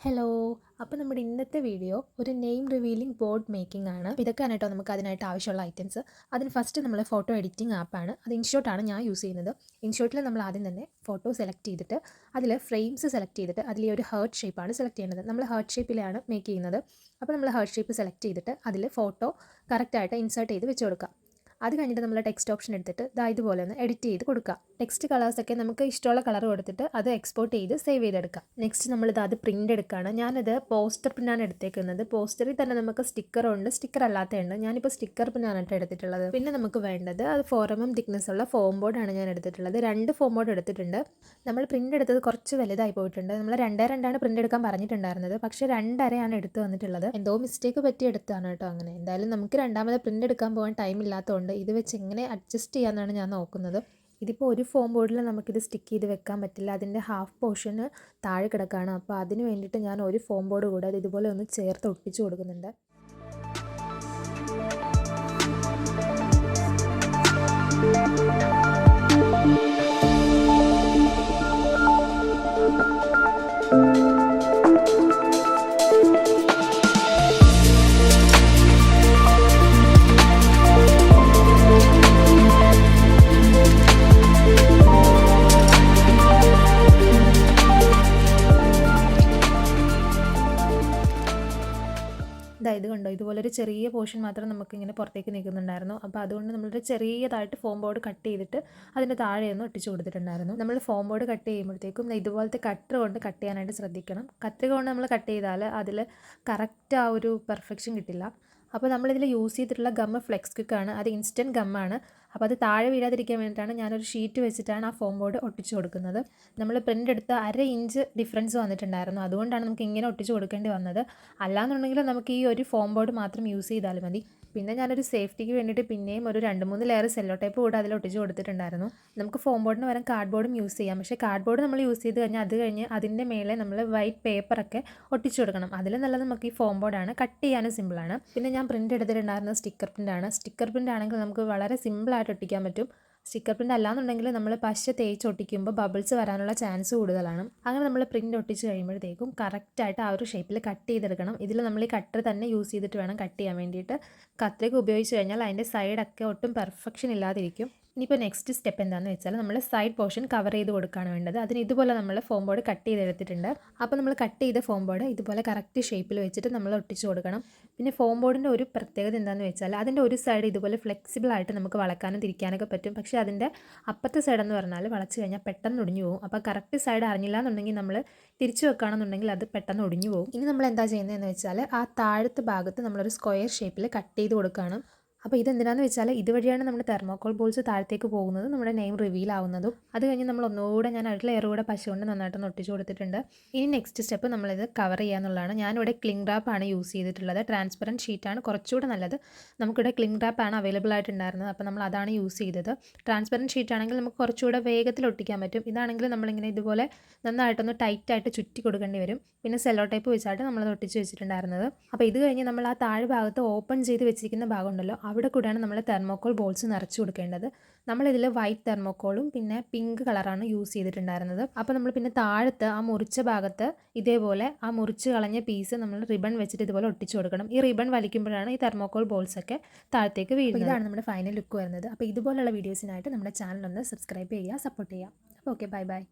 Hello. അപ്പോൾ നമ്മുടെ ഇന്നത്തെ വീഡിയോ ഒരു നെയിം റിവീലിംഗ് ബോർഡ് മേക്കിംഗ് ആണ്. ഇതൊക്കെയാണ് കേട്ടോ നമുക്ക് അതിനായിട്ട് ആവശ്യമുള്ള ഐറ്റംസ്. അതിന് ഫസ്റ്റ് നമ്മൾ ഫോട്ടോ എഡിറ്റിംഗ് ആപ്പാണ്. അത് ഇൻഷോട്ടാണ് ഞാൻ യൂസ് ചെയ്യുന്നത്. ഇൻഷോട്ടിൽ നമ്മൾ ആദ്യം തന്നെ ഫോട്ടോ സെലക്ട് ചെയ്തിട്ട് അതിൽ ഫ്രെയിംസ് സെലക്ട് ചെയ്തിട്ട് അതിൽ ഒരു ഹേർട്ട് ഷേപ്പാണ് സെലക്ട് ചെയ്യുന്നത്. നമ്മൾ ഹേർട്ട് ഷേപ്പിലാണ് മേക്ക് ചെയ്യുന്നത്. അപ്പോൾ നമ്മൾ ഹേർട്ട് ഷേപ്പ് സെലക്ട് ചെയ്തിട്ട് അതിൽ ഫോട്ടോ കറക്റ്റായിട്ട് ഇൻസേർട്ട് ചെയ്ത് വെച്ച് കൊടുക്കാം. അത് കഴിഞ്ഞിട്ട് നമ്മൾ ടെക്സ്റ്റ് ഓപ്ഷൻ എടുത്തിട്ട് ഇതുപോലെ ഒന്ന് എഡിറ്റ് ചെയ്ത് കൊടുക്കുക. ടെക്സ്റ്റ് കളേഴ്സൊക്കെ നമുക്ക് ഇഷ്ടമുള്ള കളർ കൊടുത്തിട്ട് അത് എക്സ്പോർട്ട് ചെയ്ത് സേവ് ചെയ്തെടുക്കാം. നെക്സ്റ്റ് അത് പ്രിൻ്റ് എടുക്കുകയാണ്. ഞാനത് പോസ്റ്റർ പ്രിൻ്റാണ് എടുത്തേക്കുന്നത്. പോസ്റ്ററിൽ തന്നെ നമുക്ക് സ്റ്റിക്കറുണ്ട്, സ്റ്റിക്കർ അല്ലാത്തതുണ്ട്. ഞാനിപ്പോൾ സ്റ്റിക്കർ പ്രിൻ്റാണ് എടുത്തിട്ടുള്ളത്. പിന്നെ നമുക്ക് വേണ്ടത് അത് 4mm തിക്നെസ് ഉള്ള ഫോം ബോർഡാണ് ഞാൻ എടുത്തിട്ടുള്ളത്. 2 ഫോം ബോർഡ് എടുത്തിട്ടുണ്ട്. നമ്മൾ പ്രിൻ്റ് എടുത്തത് കുറച്ച് വലുതായി പോയിട്ടുണ്ട്. നമ്മൾ 2:2 പ്രിൻ്റ് എടുക്കാൻ പറഞ്ഞിട്ടുണ്ടായിരുന്നത്, പക്ഷേ 2:30 എടുത്ത് വന്നിട്ടുള്ളത്. എന്തോ മിസ്റ്റേക്ക് പറ്റി എടുത്താണ് കേട്ടോ. അങ്ങനെ എന്തായാലും നമുക്ക് രണ്ടാമത് പ്രിൻ്റ് എടുക്കാൻ പോകാൻ ടൈം ഇല്ലാത്തതുകൊണ്ട് ഇത് വെച്ച് എങ്ങനെ അഡ്ജസ്റ്റ് ചെയ്യാമെന്നാണ് ഞാൻ നോക്കുന്നത്. ഇതിപ്പോൾ ഒരു ഫോം ബോർഡിൽ നമുക്കിത് സ്റ്റിക്ക് ചെയ്ത് വെക്കാൻ പറ്റില്ല. അതിൻ്റെ ഹാഫ് പോർഷന് താഴെ കിടക്കുകയാണ്. അപ്പോൾ അതിന് വേണ്ടിയിട്ട് ഞാൻ ഒരു ഫോം ബോർഡ് കൂടെ അത് ഇതുപോലെ ഒന്ന് ചേർത്ത് ഒട്ടിച്ചു കൊടുക്കുന്നുണ്ട്. ഇത് കണ്ടോ, ഇതുപോലൊരു ചെറിയ പോർഷൻ മാത്രം നമുക്കിങ്ങനെ പുറത്തേക്ക് നിൽക്കുന്നുണ്ടായിരുന്നു. അപ്പോൾ അതുകൊണ്ട് നമ്മളൊരു ചെറിയതായിട്ട് ഫോം ബോർഡ് കട്ട് ചെയ്തിട്ട് അതിൻ്റെ താഴെയൊന്ന് ഒട്ടിച്ചു കൊടുത്തിട്ടുണ്ടായിരുന്നു. നമ്മൾ ഫോം ബോർഡ് കട്ട് ചെയ്യുമ്പോഴത്തേക്കും ഇതുപോലത്തെ കട്ടർ കൊണ്ട് കട്ട് ചെയ്യാനായിട്ട് ശ്രദ്ധിക്കണം. കത്രിക കൊണ്ട് നമ്മൾ കട്ട് ചെയ്താൽ അതിൽ കറക്റ്റ് ആ ഒരു പെർഫെക്ഷൻ കിട്ടില്ല. അപ്പോൾ നമ്മളിതിൽ യൂസ് ചെയ്തിട്ടുള്ള ഗമ്മ് ഫ്ലെക്സ് ക്വിക്കാണ്. അത് ഇൻസ്റ്റൻറ്റ് ഗമ്മാണ്. അപ്പോൾ അത് താഴെ വീഴാതിരിക്കാൻ വേണ്ടിയിട്ടാണ് ഞാനൊരു ഷീറ്റ് വെച്ചിട്ടാണ് ആ ഫോം ബോർഡ് ഒട്ടിച്ചു കൊടുക്കുന്നത്. നമ്മൾ പ്രിൻ്റ് എടുത്ത് 1/2 ഇഞ്ച് ഡിഫറൻസ് വന്നിട്ടുണ്ടായിരുന്നു. അതുകൊണ്ടാണ് നമുക്ക് ഇങ്ങനെ ഒട്ടിച്ചു കൊടുക്കേണ്ടി വന്നത്. അല്ലാന്നുണ്ടെങ്കിൽ നമുക്ക് ഈ ഒരു ഫോം ബോർഡ് മാത്രം യൂസ് ചെയ്താൽ മതി. പിന്നെ ഞാനൊരു സേഫ്റ്റിക്ക് വേണ്ടിയിട്ട് പിന്നെയും ഒരു 2-3 ലെയർ സെല്ലോ ടേപ്പ് കൂടെ അതിൽ ഒട്ടിച്ച് കൊടുത്തിട്ടുണ്ടായിരുന്നു. നമുക്ക് ഫോം ബോർഡിന് പകരം കാർഡ് ബോർഡും യൂസ് ചെയ്യാം. പക്ഷേ കാർഡ് ബോർഡ് നമ്മൾ യൂസ് ചെയ്ത് കഴിഞ്ഞാൽ അത് കഴിഞ്ഞ് അതിൻ്റെ മേലെ നമ്മൾ വൈറ്റ് പേപ്പറൊക്കെ ഒട്ടിച്ചു കൊടുക്കണം. അതിൽ നല്ലത് നമുക്ക് ഈ ഫോം ബോർഡാണ്. കട്ട് ചെയ്യാനും സിമ്പിളാണ്. പിന്നെ ഞാൻ പ്രിൻ്റ് എടുത്തിട്ടുണ്ടായിരുന്നത് സ്റ്റിക്കർ പ്രിൻ്റാണ്. സ്റ്റിക്കർ പ്രിൻ്റ് ആണെങ്കിൽ നമുക്ക് വളരെ സിമ്പിളായിട്ട് ഒട്ടിക്കാൻ പറ്റും. സ്റ്റിക്കർ പ്രിൻ്റ് അല്ലാന്നുണ്ടെങ്കിൽ നമ്മൾ പശ തേച്ച് ഒട്ടിക്കുമ്പോൾ ബബിൾസ് വരാനുള്ള ചാൻസ് കൂടുതലാണ്. അങ്ങനെ നമ്മൾ പ്രിൻ്റ് ഒട്ടിച്ച് കഴിയുമ്പോഴത്തേക്കും കറക്റ്റായിട്ട് ആ ഒരു ഷേപ്പിൽ കട്ട് ചെയ്തെടുക്കണം. ഇതിൽ നമ്മൾ ഈ കട്ടർ തന്നെ യൂസ് ചെയ്തിട്ട് വേണം കട്ട് ചെയ്യാൻ വേണ്ടിയിട്ട്. കത്രിക ഉപയോഗിച്ച് കഴിഞ്ഞാൽ അതിൻ്റെ സൈഡൊക്കെ ഒട്ടും പെർഫെക്ഷൻ ഇല്ലാതിരിക്കും. ഇനിയിപ്പോൾ നെക്സ്റ്റ് സ്റ്റെപ്പ് എന്താണെന്ന് വെച്ചാൽ നമ്മൾ സൈഡ് പോർഷൻ കവർ ചെയ്ത് കൊടുക്കുകയാണ് വേണ്ടത്. അതിന് ഇതുപോലെ നമ്മൾ ഫോം ബോർഡ് കട്ട് ചെയ്തെടുത്തിട്ടുണ്ട്. അപ്പോൾ നമ്മൾ കട്ട് ചെയ്ത ഫോം ബോർഡ് ഇതുപോലെ കറക്റ്റ് ഷേപ്പിൽ വെച്ചിട്ട് നമ്മൾ ഒട്ടിച്ച് കൊടുക്കണം. പിന്നെ ഫോം ബോർഡിൻ്റെ ഒരു പ്രത്യേകത എന്താണെന്ന് വെച്ചാൽ അതിൻ്റെ ഒരു സൈഡ് ഇതുപോലെ ഫ്ലെക്സിബിളായിട്ട് നമുക്ക് വളക്കാനും തിരിക്കാനൊക്കെ പറ്റും. പക്ഷേ അതിൻ്റെ അപ്പുറത്തെ സൈഡെന്ന് പറഞ്ഞാൽ വളച്ച് കഴിഞ്ഞാൽ പെട്ടെന്ന് ഒടിഞ്ഞു പോകും. അപ്പോൾ കറക്റ്റ് സൈഡ് അറിഞ്ഞില്ല എന്നുണ്ടെങ്കിൽ നമ്മൾ തിരിച്ചു വെക്കുകയാണെന്നുണ്ടെങ്കിൽ അത് പെട്ടെന്ന് ഒടിഞ്ഞു പോകും. ഇനി നമ്മൾ എന്താ ചെയ്യുന്നതെന്ന് വെച്ചാൽ ആ താഴത്തെ ഭാഗത്ത് നമ്മളൊരു സ്ക്വയർ ഷേപ്പിൽ കട്ട് ചെയ്ത് കൊടുക്കുകയാണ്. അപ്പോൾ ഇതെന്തിനാന്ന് വെച്ചാൽ ഇതുവഴിയാണ് നമ്മുടെ തെർമോക്കോൾ ബോൾസ് താഴത്തേക്ക് പോകുന്നത്, നമ്മുടെ നെയിം റിവീൽ ആവുന്നതും. അത് കഴിഞ്ഞ് നമ്മൾ ഒന്നുകൂടെ ഞാൻ ഒരു ലെയർ കൂടെ പശ കൊണ്ട് നന്നായിട്ടൊന്ന് ഒട്ടിച്ച് കൊടുത്തിട്ടുണ്ട്. ഇനി നെക്സ്റ്റ് സ്റ്റെപ്പ് നമ്മളിത് കവർ ചെയ്യാന്നുള്ളതാണ്. ഞാനിവിടെ ക്ലിംഗ് റാപ്പാണ് യൂസ് ചെയ്തിട്ടുള്ളത്. ട്രാൻസ്പെറൻറ്റ് ഷീറ്റാണ് കുറച്ചുകൂടെ നല്ലത്. നമുക്കിവിടെ ക്ലിംഗ് റാപ്പാണ് അവൈലബിൾ ആയിട്ടുണ്ടായിരുന്നത്. അപ്പോൾ നമ്മൾ അതാണ് യൂസ് ചെയ്തത്. ട്രാൻസ്പെറൻറ്റ് ഷീറ്റാണെങ്കിൽ നമുക്ക് കുറച്ചുകൂടെ വേഗത്തിൽ ഒട്ടിക്കാൻ പറ്റും. ഇതാണെങ്കിൽ നമ്മളിങ്ങനെ ഇതുപോലെ നന്നായിട്ടൊന്ന് ടൈറ്റായിട്ട് ചുറ്റി കൊടുക്കേണ്ടി വരും. പിന്നെ സെല്ലോ ടേപ്പ് വെച്ചായിട്ട് നമ്മളത് ഒട്ടിച്ച് വെച്ചിട്ടുണ്ടായിരുന്നത്. അപ്പോൾ ഇത് കഴിഞ്ഞ് നമ്മൾ ആ താഴെ ഭാഗത്ത് ഓപ്പൺ ചെയ്ത് വെച്ചിരിക്കുന്ന ഭാഗമുണ്ടല്ലോ, അവിടെ കൂടെയാണ് നമ്മൾ തെർമോക്കോൾ ബോൾസ് നിറച്ച് കൊടുക്കേണ്ടത്. നമ്മളിതിൽ വൈറ്റ് തെർമോക്കോളും പിന്നെ പിങ്ക് കളറാണ് യൂസ് ചെയ്തിട്ടുണ്ടായിരുന്നത്. അപ്പോൾ നമ്മൾ പിന്നെ താഴത്ത് ആ മുറിച്ച ഭാഗത്ത് ഇതേപോലെ ആ മുറിച്ച് കളഞ്ഞ പീസ് നമ്മൾ റിബൺ വെച്ചിട്ട് ഇതുപോലെ ഒട്ടിച്ചു കൊടുക്കണം. ഈ റിബൺ വലിക്കുമ്പോഴാണ് ഈ തെർമോക്കോൾ ബോൾസൊക്കെ താഴത്തേക്ക് വീഴുന്നത്. ഇതാണ് നമ്മുടെ ഫൈനൽ ലുക്ക് വരുന്നത്. അപ്പോൾ ഇതുപോലുള്ള വീഡിയോസിനായിട്ട് നമ്മുടെ ചാനൽ ഒന്ന് സബ്സ്ക്രൈബ് ചെയ്യുക, സപ്പോർട്ട് ചെയ്യുക. അപ്പോൾ ഓക്കെ, ബൈ ബൈ.